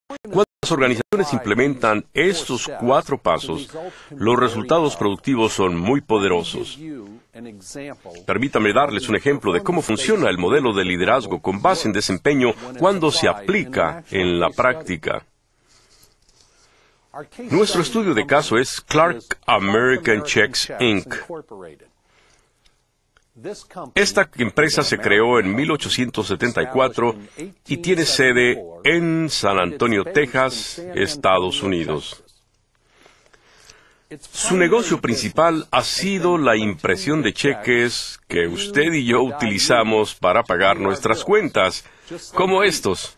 Cuando las organizaciones implementan estos 4 pasos, los resultados productivos son muy poderosos. Permítanme darles un ejemplo de cómo funciona el modelo de liderazgo con base en desempeño cuando se aplica en la práctica. Nuestro estudio de caso es Clark American Checks, Inc. Esta empresa se creó en 1874 y tiene sede en San Antonio, Texas, Estados Unidos. Su negocio principal ha sido la impresión de cheques que usted y yo utilizamos para pagar nuestras cuentas, como estos.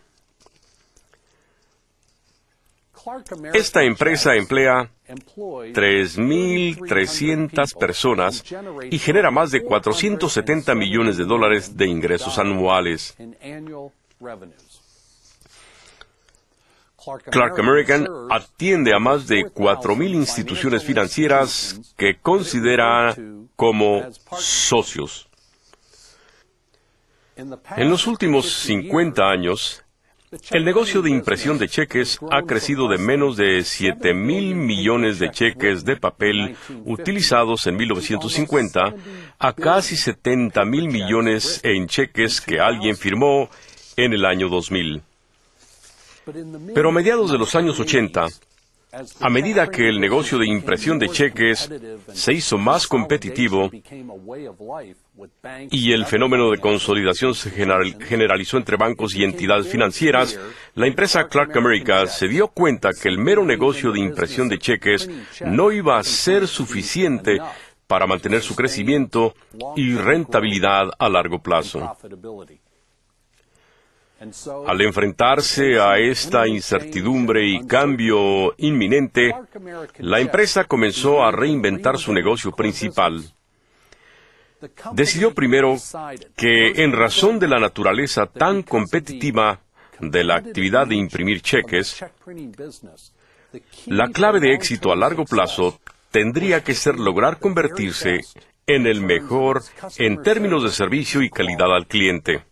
Esta empresa emplea 3.300 personas y genera más de $470 millones de ingresos anuales. Clark American atiende a más de 4.000 instituciones financieras que considera como socios. En los últimos 50 años, el negocio de impresión de cheques ha crecido de menos de 7.000 millones de cheques de papel utilizados en 1950 a casi 70.000 millones en cheques que alguien firmó en el año 2000. Pero a mediados de los años 80, a medida que el negocio de impresión de cheques se hizo más competitivo y el fenómeno de consolidación se generalizó entre bancos y entidades financieras, la empresa Clark America se dio cuenta que el mero negocio de impresión de cheques no iba a ser suficiente para mantener su crecimiento y rentabilidad a largo plazo. Al enfrentarse a esta incertidumbre y cambio inminente, la empresa comenzó a reinventar su negocio principal. Decidió primero que, en razón de la naturaleza tan competitiva de la actividad de imprimir cheques, la clave de éxito a largo plazo tendría que ser lograr convertirse en el mejor en términos de servicio y calidad al cliente.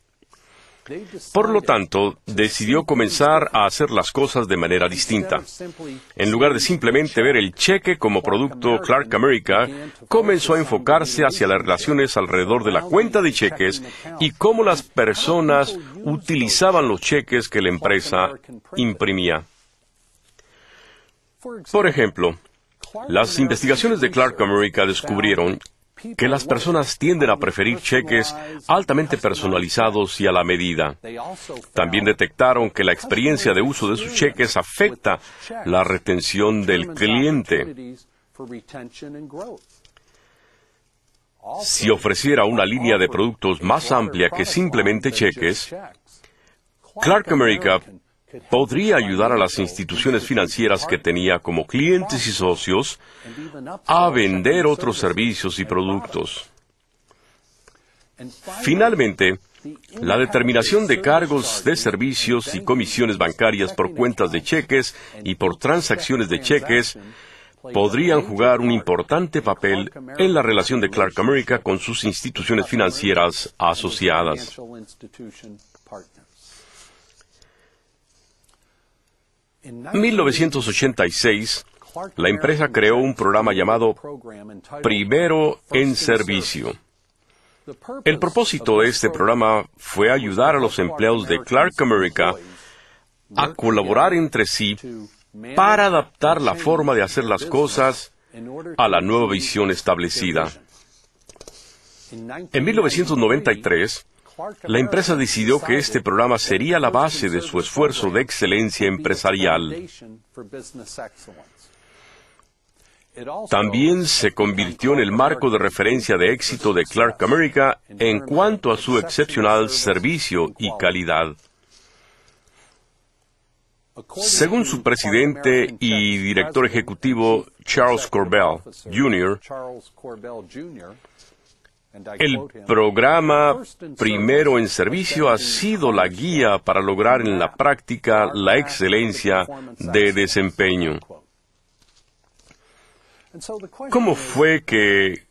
Por lo tanto, decidió comenzar a hacer las cosas de manera distinta. En lugar de simplemente ver el cheque como producto, Clark America comenzó a enfocarse hacia las relaciones alrededor de la cuenta de cheques y cómo las personas utilizaban los cheques que la empresa imprimía. Por ejemplo, las investigaciones de Clark America descubrieron que las personas tienden a preferir cheques altamente personalizados y a la medida. También detectaron que la experiencia de uso de sus cheques afecta la retención del cliente. Si ofreciera una línea de productos más amplia que simplemente cheques, Clark America podría ayudar a las instituciones financieras que tenía como clientes y socios a vender otros servicios y productos. Finalmente, la determinación de cargos de servicios y comisiones bancarias por cuentas de cheques y por transacciones de cheques podrían jugar un importante papel en la relación de Clark America con sus instituciones financieras asociadas. En 1986, la empresa creó un programa llamado Primero en Servicio. El propósito de este programa fue ayudar a los empleados de Clark America a colaborar entre sí para adaptar la forma de hacer las cosas a la nueva visión establecida. En 1993, la empresa decidió que este programa sería la base de su esfuerzo de excelencia empresarial. También se convirtió en el marco de referencia de éxito de Clark America en cuanto a su excepcional servicio y calidad. Según su presidente y director ejecutivo Charles Corbell Jr., el programa Primero en Servicio ha sido la guía para lograr en la práctica la excelencia de desempeño. ¿Cómo fue que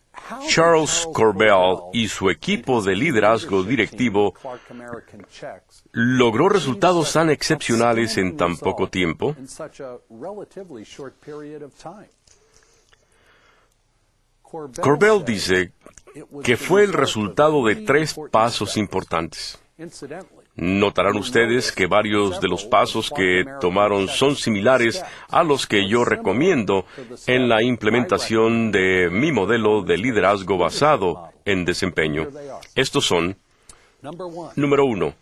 Charles Corbell y su equipo de liderazgo directivo logró resultados tan excepcionales en tan poco tiempo? Corbell dice que fue el resultado de 3 pasos importantes. Notarán ustedes que varios de los pasos que tomaron son similares a los que yo recomiendo en la implementación de mi modelo de liderazgo basado en desempeño. Estos son: número 1.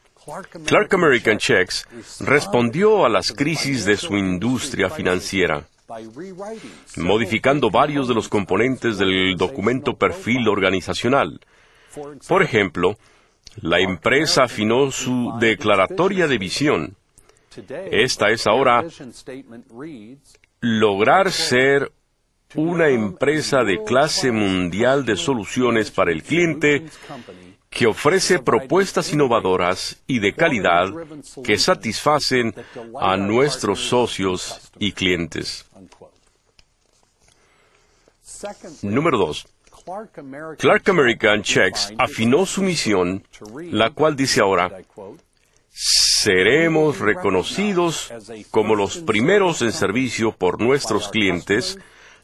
Clark American Cheques respondió a las crisis de su industria financiera, modificando varios de los componentes del documento perfil organizacional. Por ejemplo, la empresa afinó su declaratoria de visión. Esta es ahora: lograr ser una empresa de clase mundial de soluciones para el cliente que ofrece propuestas innovadoras y de calidad que satisfacen a nuestros socios y clientes. Número 2. Clark American Cheques afinó su misión, la cual dice ahora: seremos reconocidos como los primeros en servicio por nuestros clientes,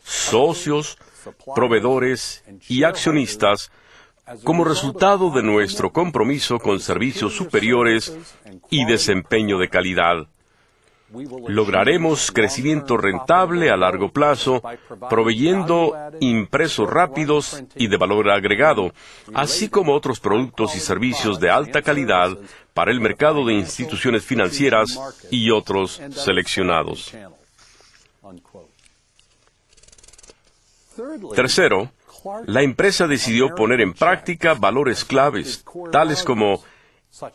socios, proveedores y accionistas, como resultado de nuestro compromiso con servicios superiores y desempeño de calidad. Lograremos crecimiento rentable a largo plazo, proveyendo impresos rápidos y de valor agregado, así como otros productos y servicios de alta calidad para el mercado de instituciones financieras y otros seleccionados. Tercero, la empresa decidió poner en práctica valores claves, tales como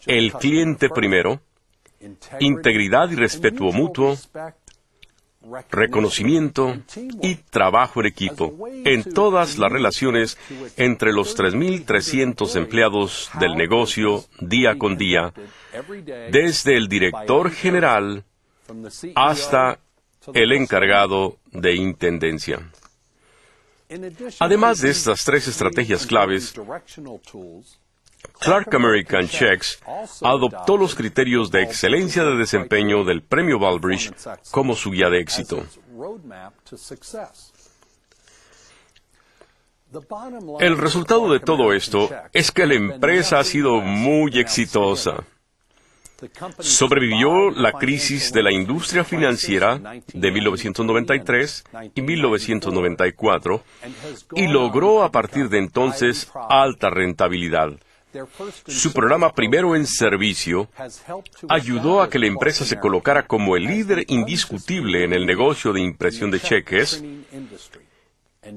el cliente primero, integridad y respeto mutuo, reconocimiento y trabajo en equipo en todas las relaciones entre los 3.300 empleados del negocio día con día, desde el director general hasta el encargado de intendencia. Además de estas 3 estrategias claves, Clark American Cheques adoptó los criterios de excelencia de desempeño del Premio Balbridge como su guía de éxito. El resultado de todo esto es que la empresa ha sido muy exitosa. Sobrevivió la crisis de la industria financiera de 1993 y 1994 y logró a partir de entonces alta rentabilidad. Su programa Primero en Servicio ayudó a que la empresa se colocara como el líder indiscutible en el negocio de impresión de cheques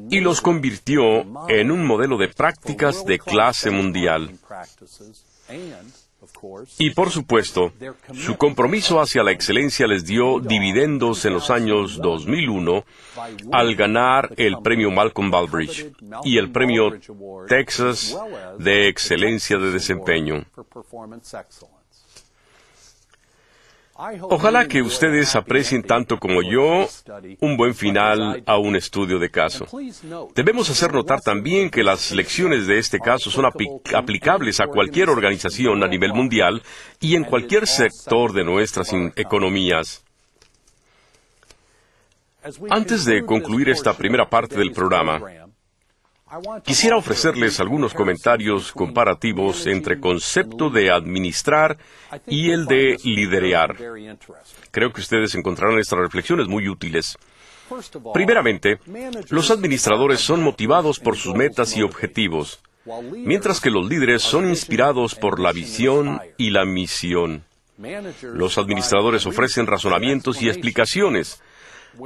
y los convirtió en un modelo de prácticas de clase mundial. Y por supuesto, su compromiso hacia la excelencia les dio dividendos en los años 2001 al ganar el premio Malcolm Baldrige y el premio Texas de excelencia de desempeño. Ojalá que ustedes aprecien tanto como yo un buen final a un estudio de caso. Debemos hacer notar también que las lecciones de este caso son aplicables a cualquier organización a nivel mundial y en cualquier sector de nuestras economías. Antes de concluir esta primera parte del programa, quisiera ofrecerles algunos comentarios comparativos entre concepto de administrar y el de liderear. Creo que ustedes encontrarán estas reflexiones muy útiles. Primeramente, los administradores son motivados por sus metas y objetivos, mientras que los líderes son inspirados por la visión y la misión. Los administradores ofrecen razonamientos y explicaciones,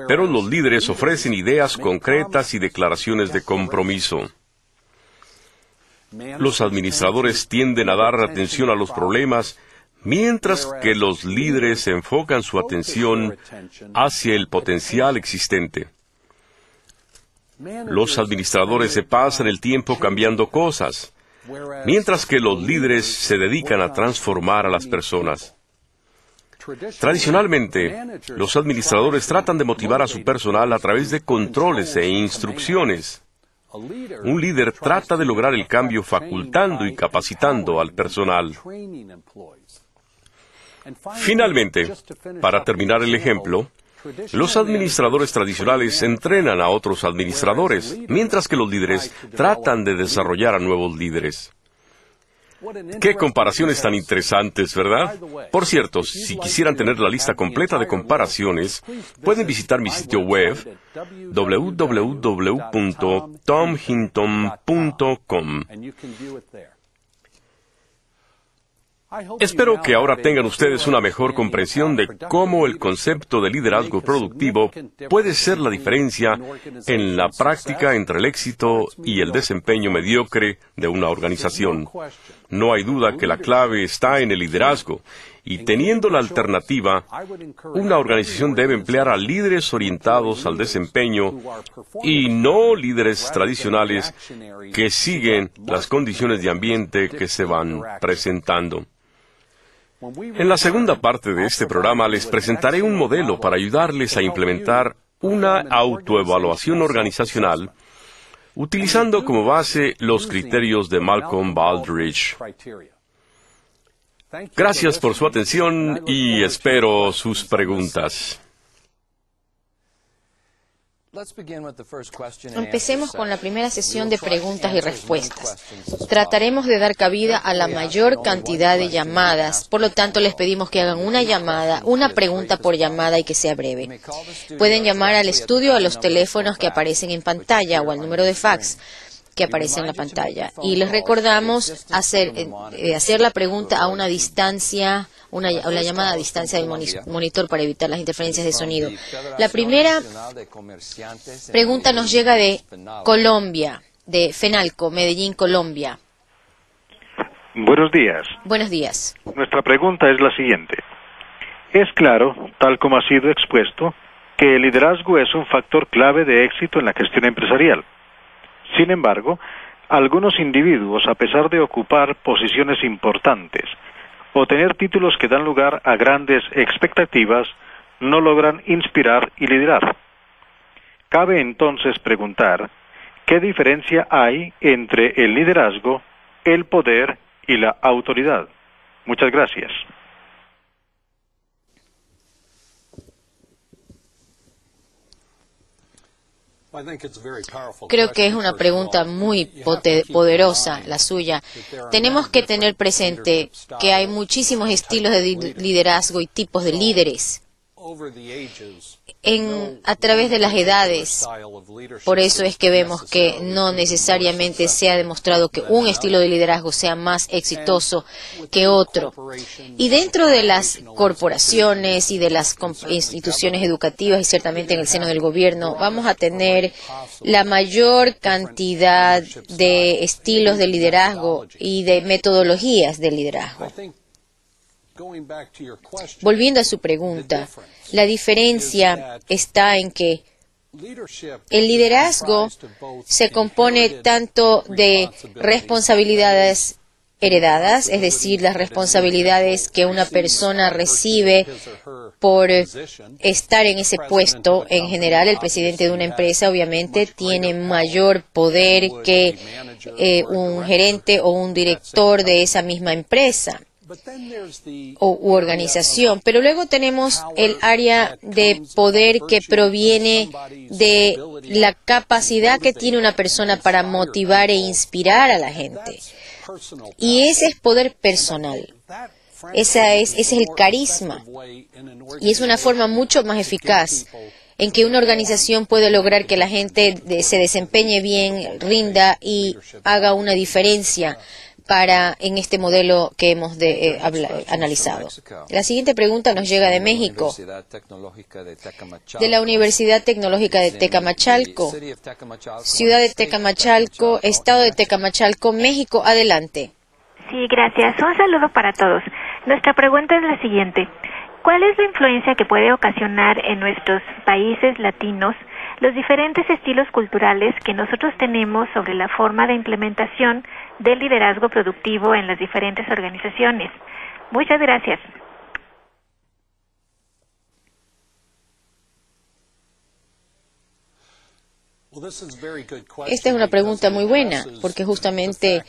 pero los líderes ofrecen ideas concretas y declaraciones de compromiso. Los administradores tienden a dar atención a los problemas, mientras que los líderes enfocan su atención hacia el potencial existente. Los administradores se pasan el tiempo cambiando cosas, mientras que los líderes se dedican a transformar a las personas. Tradicionalmente, los administradores tratan de motivar a su personal a través de controles e instrucciones. Un líder trata de lograr el cambio facultando y capacitando al personal. Finalmente, para terminar el ejemplo, los administradores tradicionales entrenan a otros administradores, mientras que los líderes tratan de desarrollar a nuevos líderes. ¡Qué comparaciones tan interesantes!, ¿verdad? Por cierto, si quisieran tener la lista completa de comparaciones, pueden visitar mi sitio web www.tomhinton.com. Espero que ahora tengan ustedes una mejor comprensión de cómo el concepto de liderazgo productivo puede ser la diferencia en la práctica entre el éxito y el desempeño mediocre de una organización. No hay duda que la clave está en el liderazgo, y teniendo la alternativa, una organización debe emplear a líderes orientados al desempeño y no líderes tradicionales que siguen las condiciones de ambiente que se van presentando. En la segunda parte de este programa les presentaré un modelo para ayudarles a implementar una autoevaluación organizacional utilizando como base los criterios de Malcolm Baldrige. Gracias por su atención y espero sus preguntas. Empecemos con la primera sesión de preguntas y respuestas. Trataremos de dar cabida a la mayor cantidad de llamadas, por lo tanto les pedimos que hagan una llamada, una pregunta por llamada y que sea breve. Pueden llamar al estudio a los teléfonos que aparecen en pantalla o al número de fax que aparece en la pantalla. Y les recordamos hacer la pregunta a una distancia, la llamada a distancia del monitor para evitar las interferencias de sonido. La primera pregunta nos llega de Colombia, de FENALCO, Medellín, Colombia. Buenos días. Buenos días. Nuestra pregunta es la siguiente. Es claro, tal como ha sido expuesto, que el liderazgo es un factor clave de éxito en la gestión empresarial. Sin embargo, algunos individuos, a pesar de ocupar posiciones importantes o tener títulos que dan lugar a grandes expectativas, no logran inspirar y liderar. Cabe entonces preguntar, ¿qué diferencia hay entre el liderazgo, el poder y la autoridad? Muchas gracias. Creo que es una pregunta muy poderosa la suya. Tenemos que tener presente que hay muchísimos estilos de liderazgo y tipos de líderes a través de las edades. Por eso es que vemos que no necesariamente se ha demostrado que un estilo de liderazgo sea más exitoso que otro. Y dentro de las corporaciones y de las instituciones educativas y ciertamente en el seno del gobierno, vamos a tener la mayor cantidad de estilos de liderazgo y de metodologías de liderazgo. Volviendo a su pregunta, la diferencia está en que el liderazgo se compone tanto de responsabilidades heredadas, es decir, las responsabilidades que una persona recibe por estar en ese puesto. En general, el presidente de una empresa obviamente tiene mayor poder que un gerente o un director de esa misma empresa u organización, pero luego tenemos el área de poder que proviene de la capacidad que tiene una persona para motivar e inspirar a la gente. Y ese es poder personal. Ese es el carisma. Y es una forma mucho más eficaz en que una organización puede lograr que la gente se desempeñe bien, rinda y haga una diferencia en este modelo que hemos analizado. La siguiente pregunta nos llega de México, de la Universidad Tecnológica de Tecamachalco, Ciudad de Tecamachalco, Estado de Tecamachalco, México. Adelante. Sí, gracias. Un saludo para todos. Nuestra pregunta es la siguiente. ¿Cuál es la influencia que puede ocasionar en nuestros países latinos los diferentes estilos culturales que nosotros tenemos sobre la forma de implementación del liderazgo productivo en las diferentes organizaciones? Muchas gracias. Esta es una pregunta muy buena, porque justamente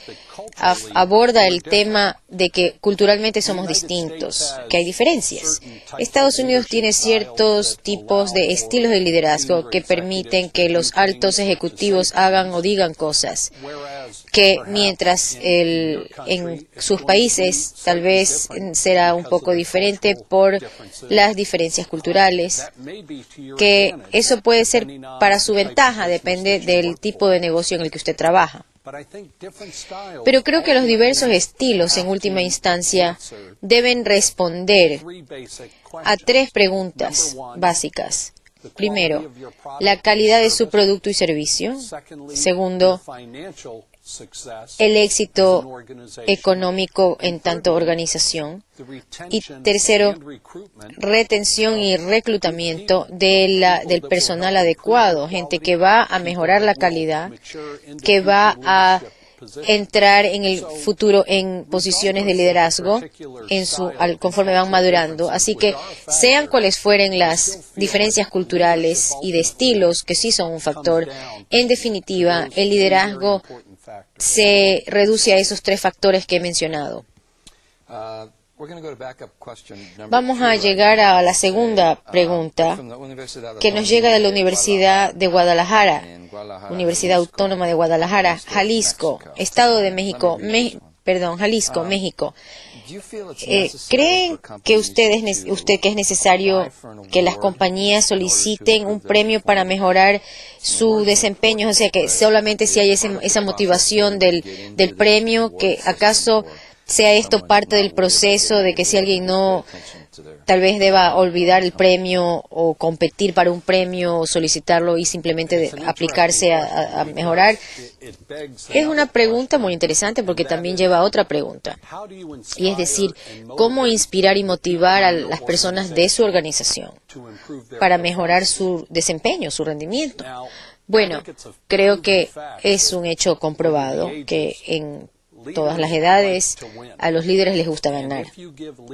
aborda el tema de que culturalmente somos distintos, que hay diferencias. Estados Unidos tiene ciertos tipos de estilos de liderazgo que permiten que los altos ejecutivos hagan o digan cosas, que mientras en sus países tal vez será un poco diferente por las diferencias culturales, que eso puede ser para su ventaja, depende del tipo de negocio en el que usted trabaja. Pero creo que los diversos estilos, en última instancia, deben responder a 3 preguntas básicas. Primero, la calidad de su producto y servicio. Segundo, el éxito económico en tanto organización. Y tercero, retención y reclutamiento del personal adecuado, gente que va a mejorar la calidad, que va a entrar en el futuro en posiciones de liderazgo conforme van madurando. Así que, sean cuales fueren las diferencias culturales y de estilos, que sí son un factor, en definitiva, el liderazgo se reduce a esos 3 factores que he mencionado. Vamos a llegar a la segunda pregunta, que nos llega de la Universidad de Guadalajara, Universidad Autónoma de Guadalajara, Jalisco, Estado de México, Jalisco, México. ¿Creen que usted que es necesario que las compañías soliciten un premio para mejorar su desempeño? O sea, que solamente si hay esa motivación del premio, que acaso sea esto parte del proceso de que si alguien no, tal vez deba olvidar el premio o competir para un premio o solicitarlo y simplemente aplicarse a mejorar. Es una pregunta muy interesante porque también lleva a otra pregunta. Y es decir, ¿cómo inspirar y motivar a las personas de su organización para mejorar su desempeño, su rendimiento? Bueno, creo que es un hecho comprobado que en todas las edades a los líderes les gusta ganar.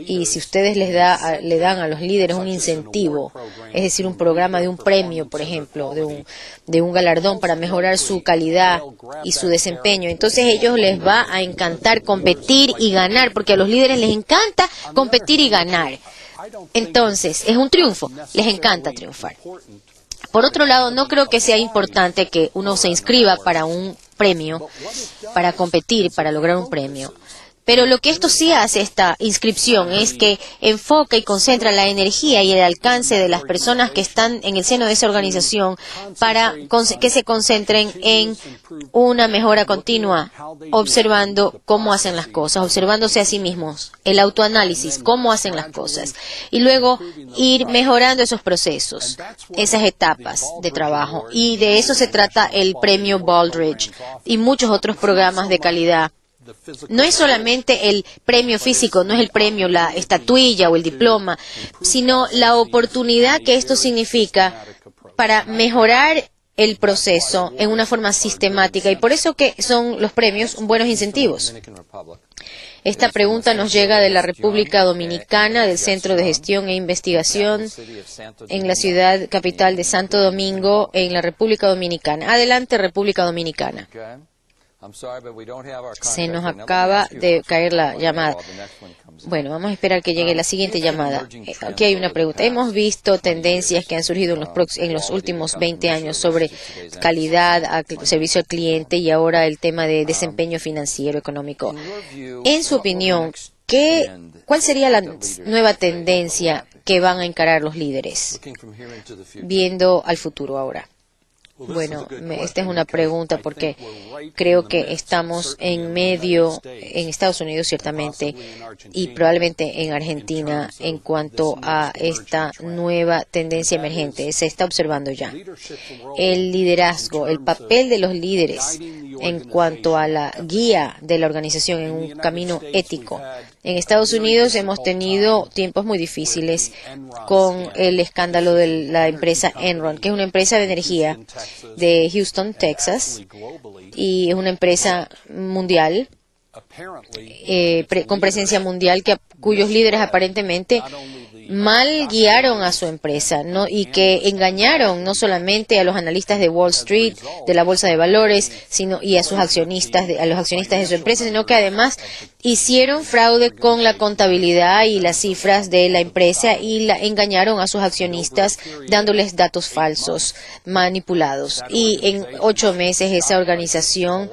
Y si ustedes le dan a los líderes un incentivo, es decir, un programa de un premio, por ejemplo, de un galardón para mejorar su calidad y su desempeño, entonces a ellos les va a encantar competir y ganar, porque a los líderes les encanta competir y ganar. Entonces, es un triunfo, les encanta triunfar. Por otro lado, no creo que sea importante que uno se inscriba para un premio, para competir, para lograr un premio. Pero lo que esto sí hace, esta inscripción, es que enfoca y concentra la energía y el alcance de las personas que están en el seno de esa organización para que se concentren en una mejora continua, observando cómo hacen las cosas, observándose a sí mismos, el autoanálisis, cómo hacen las cosas, y luego ir mejorando esos procesos, esas etapas de trabajo. Y de eso se trata el premio Baldrige y muchos otros programas de calidad. No es solamente el premio físico, no es el premio, la estatuilla o el diploma, sino la oportunidad que esto significa para mejorar el proceso en una forma sistemática, y por eso que son los premios buenos incentivos. Esta pregunta nos llega de la República Dominicana, del Centro de Gestión e Investigación en la ciudad capital de Santo Domingo, en la República Dominicana. Adelante, República Dominicana. Se nos acaba de caer la llamada. Bueno, vamos a esperar que llegue la siguiente llamada. Aquí hay una pregunta. Hemos visto tendencias que han surgido en los últimos 20 años sobre calidad, servicio al cliente y ahora el tema de desempeño financiero, económico. En su opinión, ¿cuál sería la nueva tendencia que van a encarar los líderes, viendo al futuro ahora? Bueno, esta es una pregunta porque creo que estamos en medio, en Estados Unidos ciertamente, y probablemente en Argentina, en cuanto a esta nueva tendencia emergente. Se está observando ya. El liderazgo, el papel de los líderes en cuanto a la guía de la organización en un camino ético. En Estados Unidos hemos tenido tiempos muy difíciles con el escándalo de la empresa Enron, que es una empresa de energía de Houston, Texas, y es una empresa mundial, con presencia mundial, cuyos líderes aparentemente mal guiaron a su empresa, ¿no? Y que engañaron no solamente a los analistas de Wall Street, de la bolsa de valores, y a sus accionistas, a los accionistas de su empresa, sino que además hicieron fraude con la contabilidad y las cifras de la empresa y engañaron a sus accionistas dándoles datos falsos, manipulados. Y en 8 meses esa organización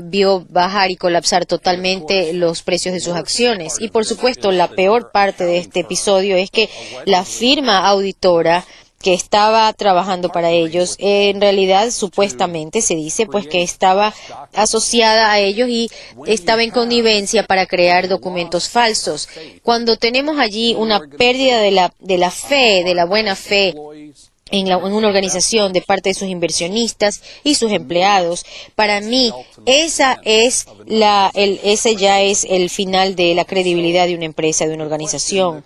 vio bajar y colapsar totalmente los precios de sus acciones. Y por supuesto, la peor parte de este episodio es que la firma auditora que estaba trabajando para ellos, en realidad supuestamente se dice pues que estaba asociada a ellos y estaba en connivencia para crear documentos falsos. Cuando tenemos allí una pérdida de la fe, de la buena fe en una organización de parte de sus inversionistas y sus empleados, para mí ese ya es el final de la credibilidad de una empresa, de una organización.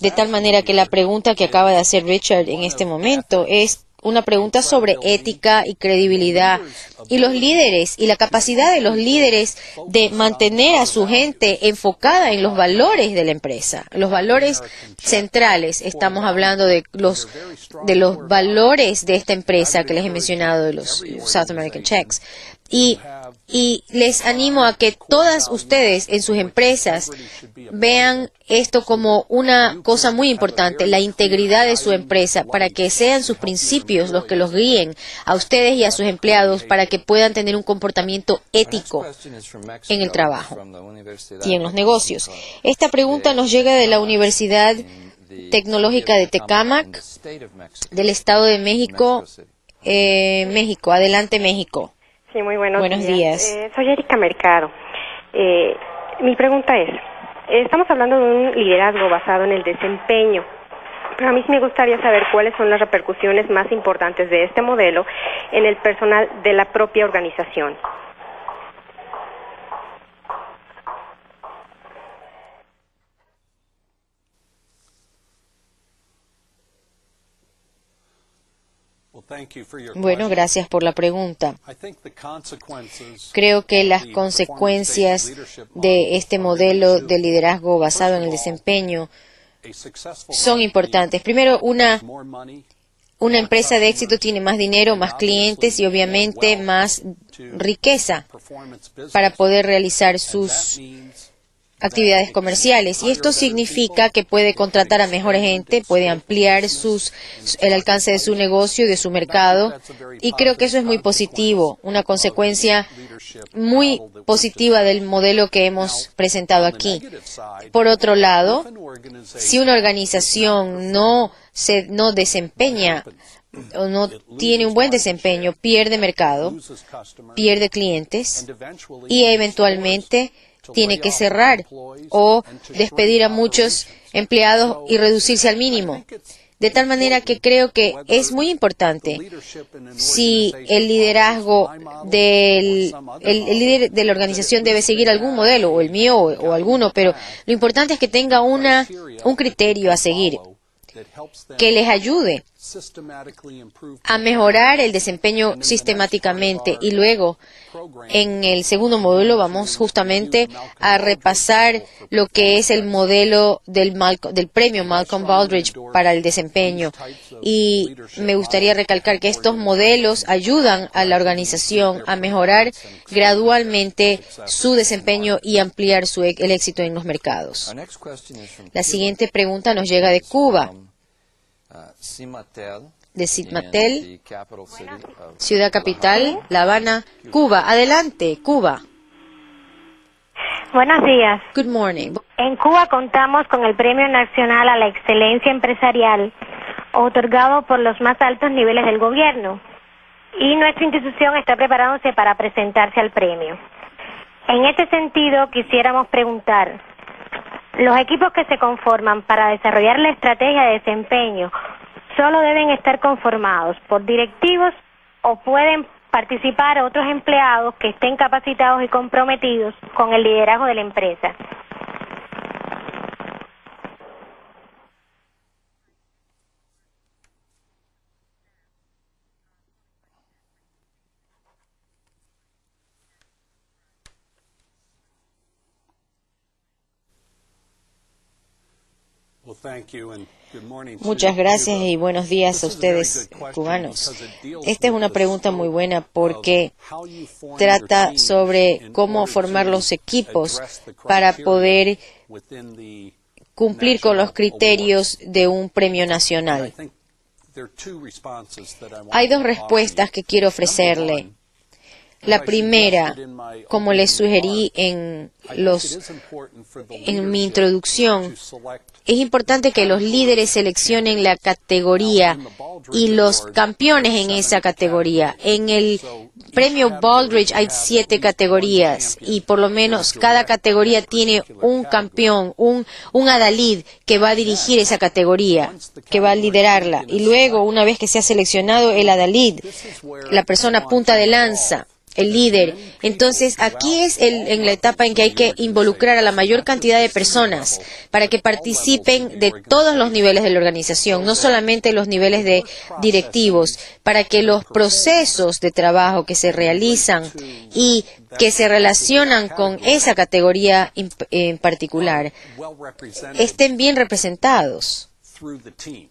De tal manera que la pregunta que acaba de hacer Richard en este momento es una pregunta sobre ética y credibilidad y los líderes y la capacidad de los líderes de mantener a su gente enfocada en los valores de la empresa, los valores centrales. Estamos hablando de los valores de esta empresa que les he mencionado, de los South American Checks. Y les animo a que todas ustedes en sus empresas vean esto como una cosa muy importante, la integridad de su empresa, para que sean sus principios los que los guíen a ustedes y a sus empleados para que puedan tener un comportamiento ético en el trabajo y en los negocios. Esta pregunta nos llega de la Universidad Tecnológica de Tecámac, del Estado de México. México, adelante México. Sí, muy buenos días. Soy Erika Mercado. Mi pregunta es, estamos hablando de un liderazgo basado en el desempeño, pero a mí me gustaría saber cuáles son las repercusiones más importantes de este modelo en el personal de la propia organización. Bueno, gracias por la pregunta. Creo que las consecuencias de este modelo de liderazgo basado en el desempeño son importantes. Primero, una empresa de éxito tiene más dinero, más clientes y obviamente más riqueza para poder realizar sus actividades comerciales, y esto significa que puede contratar a mejor gente, puede ampliar el alcance de su negocio y de su mercado, y creo que eso es muy positivo, una consecuencia muy positiva del modelo que hemos presentado aquí. Por otro lado, si una organización no desempeña o no tiene un buen desempeño, pierde mercado, pierde clientes y eventualmente tiene que cerrar o despedir a muchos empleados y reducirse al mínimo. De tal manera que creo que es muy importante si el liderazgo el líder de la organización debe seguir algún modelo, o el mío o alguno, pero lo importante es que tenga un criterio a seguir que les ayude a mejorar el desempeño sistemáticamente. Y luego, en el segundo módulo, vamos justamente a repasar lo que es el modelo del premio Malcolm Baldrige para el desempeño. Y me gustaría recalcar que estos modelos ayudan a la organización a mejorar gradualmente su desempeño y ampliar el éxito en los mercados. La siguiente pregunta nos llega de Cuba. De Citmatel, ciudad capital, La Habana, Cuba. Adelante, Cuba. Buenos días. Good morning. En Cuba contamos con el Premio Nacional a la Excelencia Empresarial, otorgado por los más altos niveles del gobierno, y nuestra institución está preparándose para presentarse al premio. En este sentido, quisiéramos preguntar, ¿los equipos que se conforman para desarrollar la estrategia de desempeño solo deben estar conformados por directivos o pueden participar otros empleados que estén capacitados y comprometidos con el liderazgo de la empresa? Muchas gracias y buenos días a ustedes, cubanos. Esta es una pregunta muy buena porque trata sobre cómo formar los equipos para poder cumplir con los criterios de un premio nacional. Hay dos respuestas que quiero ofrecerle. La primera, como les sugerí en mi introducción, es importante que los líderes seleccionen la categoría y los campeones en esa categoría. En el premio Baldrige hay 7 categorías y por lo menos cada categoría tiene un campeón, un adalid que va a dirigir esa categoría, que va a liderarla. Y luego, una vez que se ha seleccionado el adalid, la persona punta de lanza, el líder. Entonces, aquí es en la etapa en que hay que involucrar a la mayor cantidad de personas para que participen de todos los niveles de la organización, no solamente los niveles de directivos, para que los procesos de trabajo que se realizan y que se relacionan con esa categoría en particular estén bien representados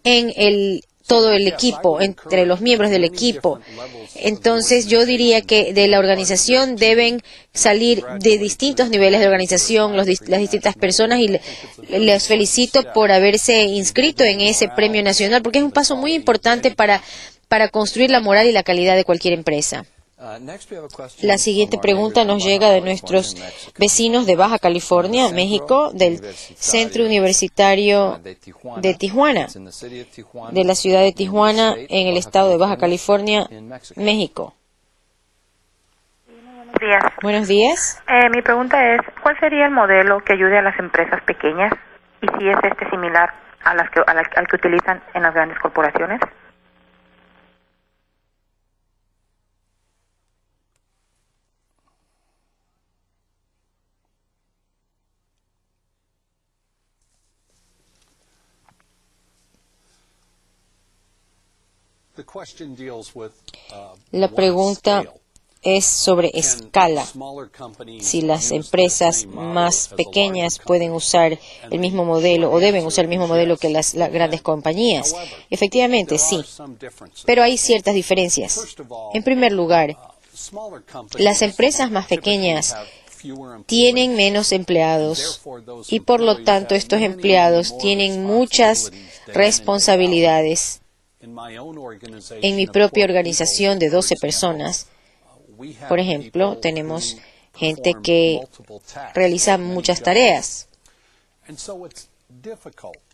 en todo el equipo, entre los miembros del equipo. Entonces, yo diría que de la organización deben salir de distintos niveles de organización las distintas personas y les felicito por haberse inscrito en ese premio nacional porque es un paso muy importante para construir la moral y la calidad de cualquier empresa. La siguiente pregunta nos llega de nuestros vecinos de Baja California, México, del Centro Universitario de Tijuana, de la ciudad de Tijuana, en el estado de Baja California, México. Buenos días. Mi pregunta es, ¿cuál sería el modelo que ayude a las empresas pequeñas y si es similar al que utilizan en las grandes corporaciones? La pregunta es sobre escala. Si las empresas más pequeñas pueden usar el mismo modelo o deben usar el mismo modelo que las grandes compañías. Efectivamente, sí. Pero hay ciertas diferencias. En primer lugar, las empresas más pequeñas tienen menos empleados y por lo tanto estos empleados tienen muchas responsabilidades. En mi propia organización de 12 personas, por ejemplo, tenemos gente que realiza muchas tareas.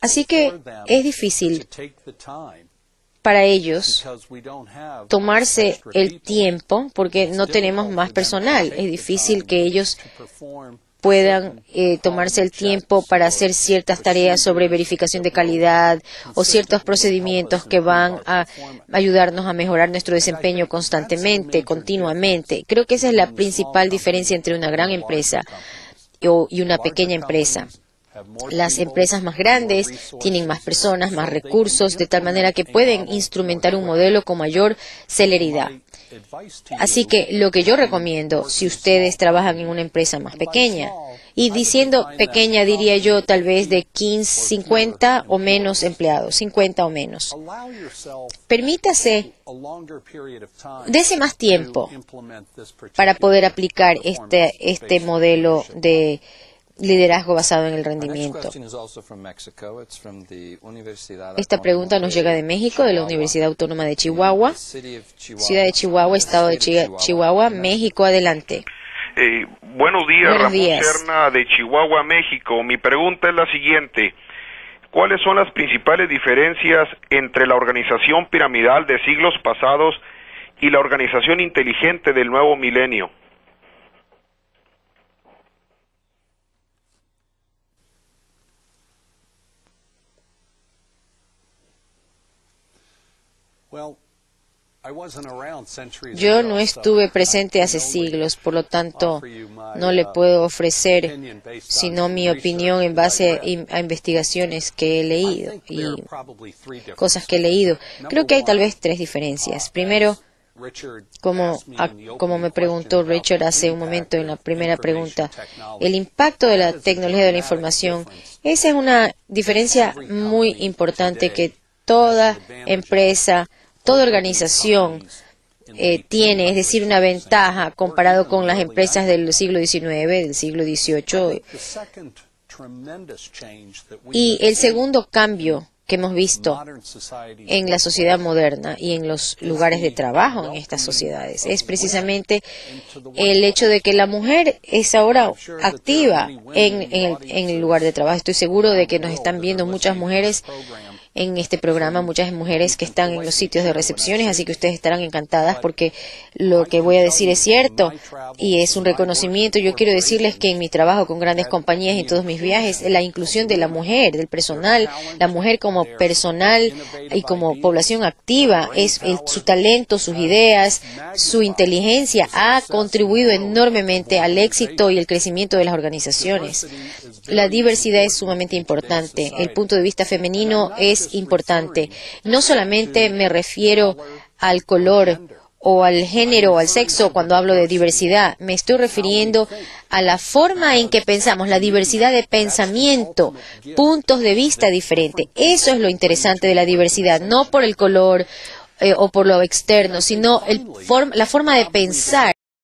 Así que es difícil para ellos tomarse el tiempo porque no tenemos más personal. Es difícil que ellos puedan tomarse el tiempo para hacer ciertas tareas sobre verificación de calidad o ciertos procedimientos que van a ayudarnos a mejorar nuestro desempeño constantemente, continuamente. Creo que esa es la principal diferencia entre una gran empresa y una pequeña empresa. Las empresas más grandes tienen más personas, más recursos, de tal manera que pueden instrumentar un modelo con mayor celeridad. Así que lo que yo recomiendo, si ustedes trabajan en una empresa más pequeña, y diciendo pequeña diría yo tal vez de 50 o menos empleados, 50 o menos, permítase, dese más tiempo para poder aplicar este modelo de liderazgo basado en el rendimiento. Esta pregunta nos llega de México, de la Universidad Autónoma de Chihuahua, ciudad de Chihuahua, estado de Chihuahua, México. Adelante. Buenos días, Ramón Serna de Chihuahua, México. Mi pregunta es la siguiente. ¿Cuáles son las principales diferencias entre la organización piramidal de siglos pasados y la organización inteligente del nuevo milenio? Yo no estuve presente hace siglos, por lo tanto, no le puedo ofrecer sino mi opinión en base a investigaciones que he leído y cosas que he leído. Creo que hay tal vez 3 diferencias. Primero, Como me preguntó Richard hace un momento en la primera pregunta, el impacto de la tecnología de la información, esa es una diferencia muy importante que toda empresa, toda organización tiene, es decir, una ventaja comparado con las empresas del siglo XIX, del siglo XVIII. Y el segundo cambio que hemos visto en la sociedad moderna y en los lugares de trabajo en estas sociedades es precisamente el hecho de que la mujer es ahora activa en el lugar de trabajo. Estoy seguro de que nos están viendo muchas mujeres en este programa, muchas mujeres que están en los sitios de recepciones, así que ustedes estarán encantadas porque lo que voy a decir es cierto y es un reconocimiento. Yo quiero decirles que en mi trabajo con grandes compañías y en todos mis viajes, la inclusión de la mujer, del personal, la mujer como personal y como población activa, su talento, sus ideas, su inteligencia ha contribuido enormemente al éxito y el crecimiento de las organizaciones. La diversidad es sumamente importante. El punto de vista femenino es importante. No solamente me refiero al color o al género o al sexo cuando hablo de diversidad. Me estoy refiriendo a la forma en que pensamos, la diversidad de pensamiento, puntos de vista diferentes. Eso es lo interesante de la diversidad, no por el color o por lo externo, sino la forma de pensar.